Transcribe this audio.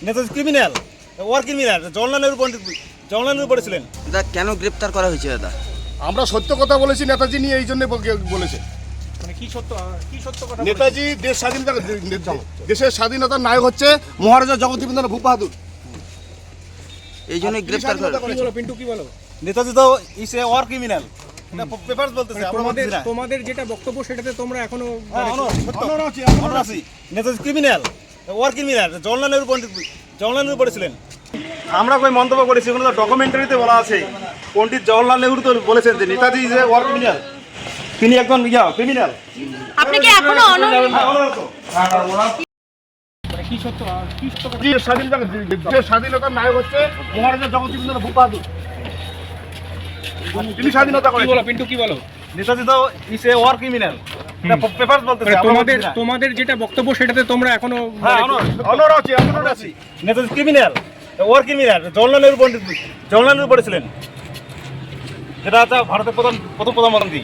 Netaji criminal, war criminal, Jawaharlal Nehru Pandit, Jawaharlal Nehru পড়েছিলেন। দাদা কেন গ্রেপ্তার করা হয়েছে দাদা? আমরা সত্য কথা বলেছি নেতাজি নিয়ে, এই জন্য বলেছে। মানে কি সত্য কথা? নেতাজি দেশের স্বাধীনতার নায়ক হচ্ছে মহারাজা জগদীপেন্দ্র ভূপবাহাদুর, এই জন্য গ্রেপ্তার করা। পিন্টু কি বলো? নেতাজি তো ইস এ ওয়ার ক্রিমিনাল, এটা পেপারস বলতেছে, আমরা তোমাদের বলতেছি না। তোমাদের যেটা বক্তব্য সেটাতে তোমরা এখনো হ্যাঁ, অনর আছি। Netaji criminal, war criminal, Jawaharlal Nehru Pandit, Jawaharlal Nehru পড়েছিলেন। আমরা কই মন্তব্য করেছি, ওখানে তো ডকুমেন্টারিতে বলা আছে। পণ্ডিত জওহরলাল নেহরু তো বলেছেন যে Netaji is a war criminal, তিনি একজন ক্রিমিনাল। আপনি কি এখনো কি সত্য কথা? দেশের স্বাধীনতার নায়ক হচ্ছে মহারাজা জগদীপেন্দ্র ভূপবাহাদুর, তিনি স্বাধীনতা কি করেছেন। বলো পিন্টু কি বলো? নেতাজি তো ইজ এ ওয়ার ক্রিমিনাল, এটা পেপারস বলতেছে, আমরা তোমাদের বলতেছি না। তোমাদের যেটা বক্তব্য সেটাতে তোমরা এখনো হ্যাঁ, অনর আছি। Netaji criminal, war criminal, Jawaharlal Nehru Pandit, Jawaharlal Nehru পড়েছিলেন। যেটা হচ্ছে ভারতের প্রথম প্রধানমন্ত্রী।